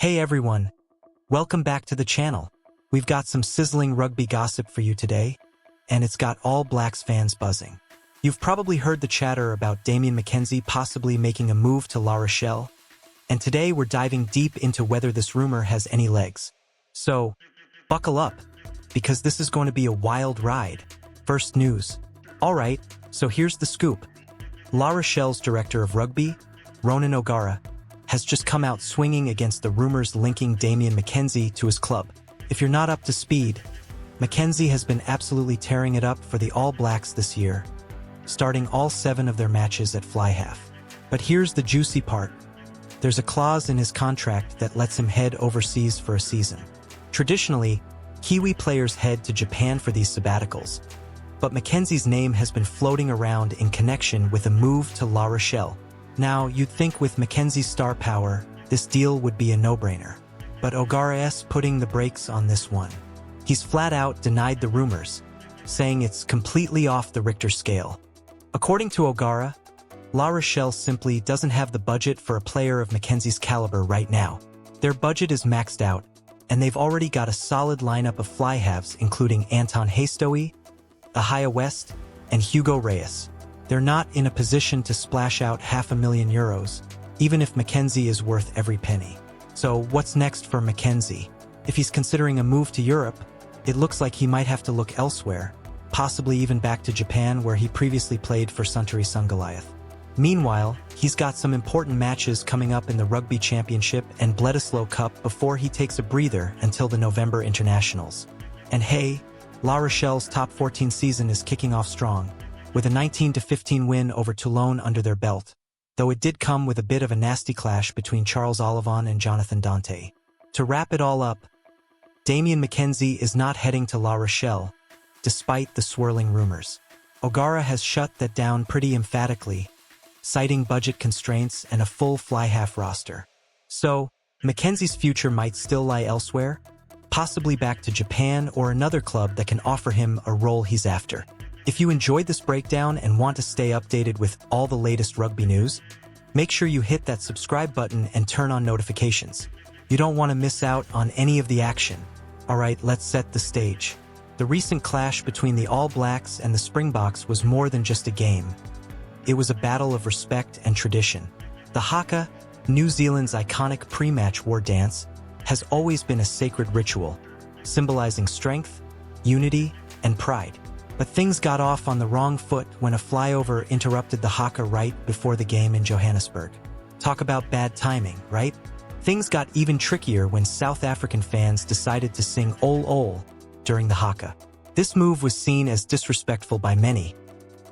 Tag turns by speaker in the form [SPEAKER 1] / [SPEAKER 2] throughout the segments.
[SPEAKER 1] Hey everyone, welcome back to the channel. We've got some sizzling rugby gossip for you today, and it's got All Blacks fans buzzing. You've probably heard the chatter about Damian McKenzie possibly making a move to La Rochelle, and today we're diving deep into whether this rumor has any legs. So, buckle up, because this is going to be a wild ride. First news. Alright, so here's the scoop. La Rochelle's director of rugby, Ronan O'Gara, has just come out swinging against the rumors linking Damian McKenzie to his club. If you're not up to speed, McKenzie has been absolutely tearing it up for the All Blacks this year, starting all 7 of their matches at fly half. But here's the juicy part. There's a clause in his contract that lets him head overseas for a season. Traditionally, Kiwi players head to Japan for these sabbaticals, but McKenzie's name has been floating around in connection with a move to La Rochelle. Now, you'd think with McKenzie's star power, this deal would be a no-brainer. But O'Gara's putting the brakes on this one. He's flat out denied the rumors, saying it's completely off the Richter scale. According to O'Gara, La Rochelle simply doesn't have the budget for a player of McKenzie's caliber right now. Their budget is maxed out, and they've already got a solid lineup of fly halves including Anton Haistoe, Ahia West, and Hugo Reyes. They're not in a position to splash out €500,000, even if McKenzie is worth every penny. So what's next for McKenzie? If he's considering a move to Europe, it looks like he might have to look elsewhere, possibly even back to Japan where he previously played for Suntory Sungoliath. Meanwhile, he's got some important matches coming up in the Rugby Championship and Bledisloe Cup before he takes a breather until the November internationals. And hey, La Rochelle's top 14 season is kicking off strong, with a 19-15 win over Toulon under their belt, though it did come with a bit of a nasty clash between Charles Ollivon and Jonathan Dante. To wrap it all up, Damian McKenzie is not heading to La Rochelle, despite the swirling rumors. O'Gara has shut that down pretty emphatically, citing budget constraints and a full fly-half roster. So, McKenzie's future might still lie elsewhere, possibly back to Japan or another club that can offer him a role he's after. If you enjoyed this breakdown and want to stay updated with all the latest rugby news, make sure you hit that subscribe button and turn on notifications. You don't want to miss out on any of the action. Alright, let's set the stage. The recent clash between the All Blacks and the Springboks was more than just a game. It was a battle of respect and tradition. The Haka, New Zealand's iconic pre-match war dance, has always been a sacred ritual, symbolizing strength, unity, and pride. But things got off on the wrong foot when a flyover interrupted the Haka right before the game in Johannesburg. Talk about bad timing, right? Things got even trickier when South African fans decided to sing Ol Ol during the Haka. This move was seen as disrespectful by many,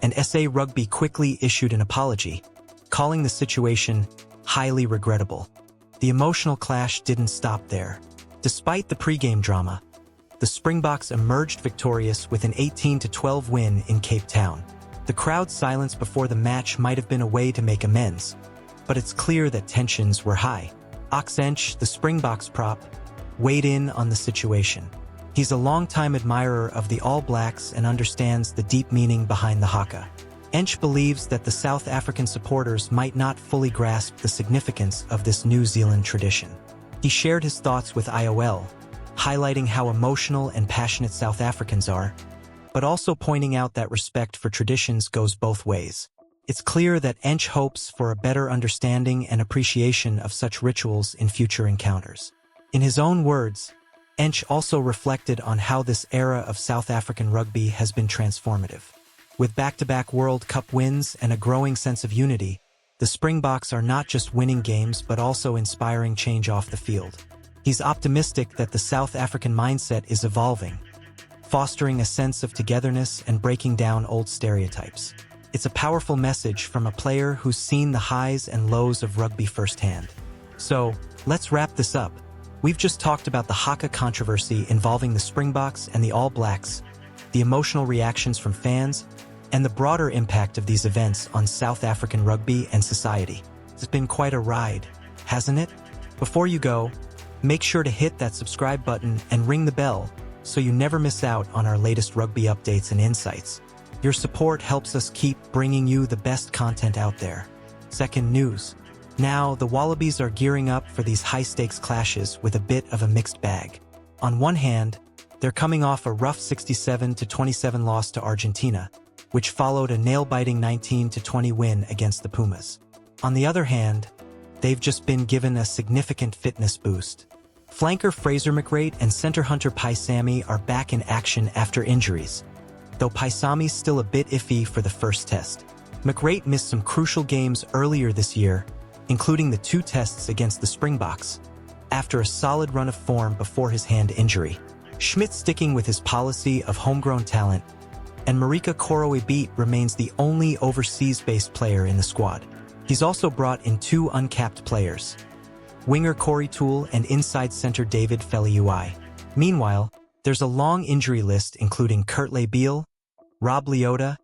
[SPEAKER 1] and SA Rugby quickly issued an apology, calling the situation highly regrettable. The emotional clash didn't stop there. Despite the pre-game drama, the Springboks emerged victorious with an 18-12 win in Cape Town. The crowd's silence before the match might have been a way to make amends, but it's clear that tensions were high. Ench, the Springboks prop, weighed in on the situation. He's a longtime admirer of the All Blacks and understands the deep meaning behind the Haka. Ench believes that the South African supporters might not fully grasp the significance of this New Zealand tradition. He shared his thoughts with IOL, highlighting how emotional and passionate South Africans are, but also pointing out that respect for traditions goes both ways. It's clear that Ench hopes for a better understanding and appreciation of such rituals in future encounters. In his own words, Ench also reflected on how this era of South African rugby has been transformative. With back-to-back World Cup wins and a growing sense of unity, the Springboks are not just winning games but also inspiring change off the field. He's optimistic that the South African mindset is evolving, fostering a sense of togetherness and breaking down old stereotypes. It's a powerful message from a player who's seen the highs and lows of rugby firsthand. So, let's wrap this up. We've just talked about the Haka controversy involving the Springboks and the All Blacks, the emotional reactions from fans, and the broader impact of these events on South African rugby and society. It's been quite a ride, hasn't it? Before you go, make sure to hit that subscribe button and ring the bell so you never miss out on our latest rugby updates and insights. Your support helps us keep bringing you the best content out there. Second news. Now, the Wallabies are gearing up for these high-stakes clashes with a bit of a mixed bag. On one hand, they're coming off a rough 67-27 loss to Argentina, which followed a nail-biting 19-20 win against the Pumas. On the other hand, they've just been given a significant fitness boost. Flanker Fraser McReight and center Hunter Paisami are back in action after injuries, though Paisami's still a bit iffy for the first test. McReight missed some crucial games earlier this year, including the 2 tests against the Springboks, after a solid run of form before his hand injury. Schmidt sticking with his policy of homegrown talent, and Marika Koroibete remains the only overseas-based player in the squad. He's also brought in 2 uncapped players, winger Corey Toole and inside center David Feliui. Meanwhile, there's a long injury list including Kurt Beale, Rob Leota,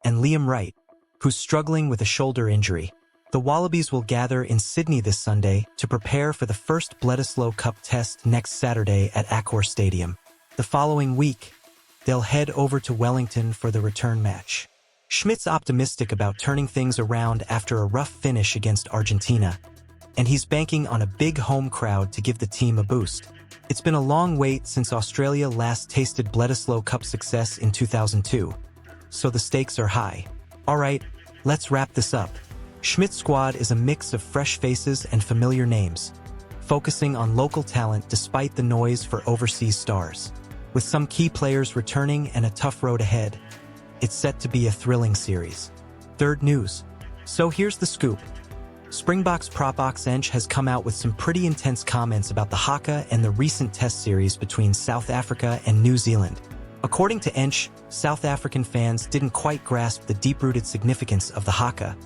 [SPEAKER 1] and Liam Wright, who's struggling with a shoulder injury. The Wallabies will gather in Sydney this Sunday to prepare for the first Bledisloe Cup test next Saturday at Accor Stadium. The following week, they'll head over to Wellington for the return match. Schmidt's optimistic about turning things around after a rough finish against Argentina, and he's banking on a big home crowd to give the team a boost. It's been a long wait since Australia last tasted Bledisloe Cup success in 2002, so the stakes are high. Alright, let's wrap this up. Schmidt's squad is a mix of fresh faces and familiar names, focusing on local talent despite the noise for overseas stars. With some key players returning and a tough road ahead, it's set to be a thrilling series. Third news. So here's the scoop. Springboks Propox Ench has come out with some pretty intense comments about the Haka and the recent test series between South Africa and New Zealand. According to Ench, South African fans didn't quite grasp the deep-rooted significance of the Haka,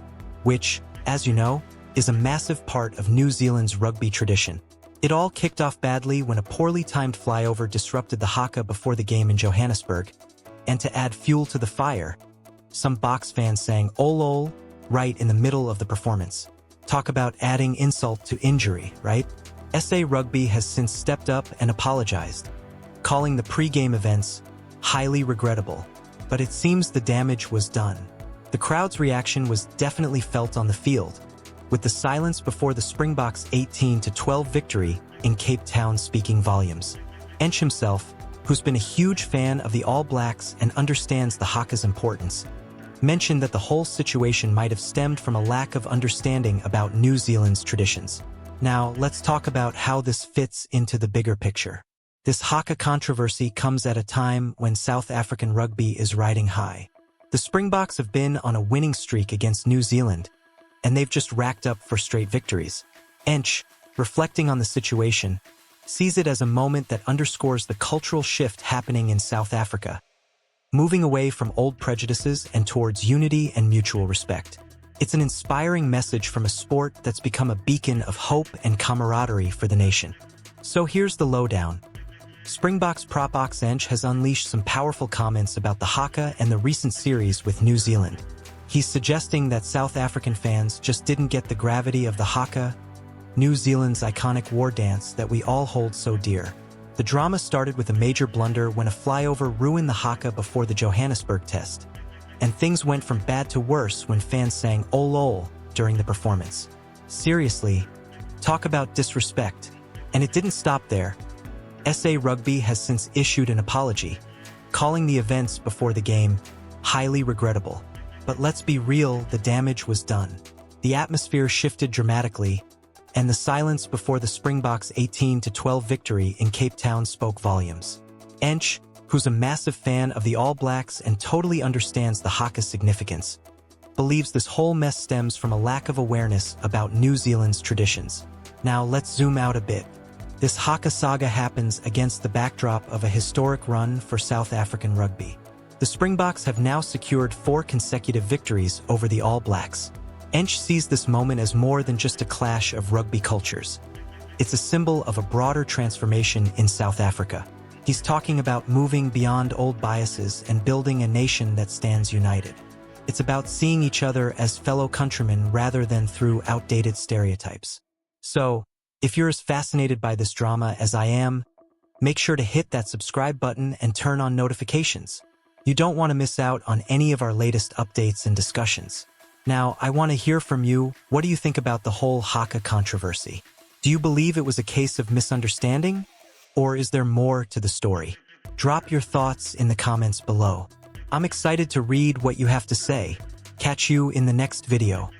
[SPEAKER 1] which, as you know, is a massive part of New Zealand's rugby tradition. It all kicked off badly when a poorly timed flyover disrupted the Haka before the game in Johannesburg, and to add fuel to the fire, some Boks fans sang "Ol Ol" right in the middle of the performance. Talk about adding insult to injury, right? SA Rugby has since stepped up and apologized, calling the pre-game events highly regrettable, but it seems the damage was done. The crowd's reaction was definitely felt on the field, with the silence before the Springboks' 18-12 victory in Cape Town speaking volumes. Ench himself, who's been a huge fan of the All Blacks and understands the Haka's importance, mentioned that the whole situation might have stemmed from a lack of understanding about New Zealand's traditions. Now, let's talk about how this fits into the bigger picture. This Haka controversy comes at a time when South African rugby is riding high. The Springboks have been on a winning streak against New Zealand, and they've just racked up 4 straight victories. Ench, reflecting on the situation, sees it as a moment that underscores the cultural shift happening in South Africa, moving away from old prejudices and towards unity and mutual respect. It's an inspiring message from a sport that's become a beacon of hope and camaraderie for the nation. So here's the lowdown. Springboks Propox Ench has unleashed some powerful comments about the Haka and the recent series with New Zealand. He's suggesting that South African fans just didn't get the gravity of the Haka, New Zealand's iconic war dance that we all hold so dear. The drama started with a major blunder when a flyover ruined the Haka before the Johannesburg test, and things went from bad to worse when fans sang "Ol Ol" during the performance. Seriously, talk about disrespect. And it didn't stop there. SA Rugby has since issued an apology, calling the events before the game highly regrettable. But let's be real, the damage was done. The atmosphere shifted dramatically, and the silence before the Springboks' 18-12 victory in Cape Town spoke volumes. Ench, who's a massive fan of the All Blacks and totally understands the Haka's significance, believes this whole mess stems from a lack of awareness about New Zealand's traditions. Now let's zoom out a bit. This Haka saga happens against the backdrop of a historic run for South African rugby. The Springboks have now secured 4 consecutive victories over the All Blacks. Ench sees this moment as more than just a clash of rugby cultures. It's a symbol of a broader transformation in South Africa. He's talking about moving beyond old biases and building a nation that stands united. It's about seeing each other as fellow countrymen rather than through outdated stereotypes. So, if you're as fascinated by this drama as I am, make sure to hit that subscribe button and turn on notifications. You don't want to miss out on any of our latest updates and discussions. Now, I want to hear from you. What do you think about the whole Haka controversy? Do you believe it was a case of misunderstanding? Or is there more to the story? Drop your thoughts in the comments below. I'm excited to read what you have to say. Catch you in the next video.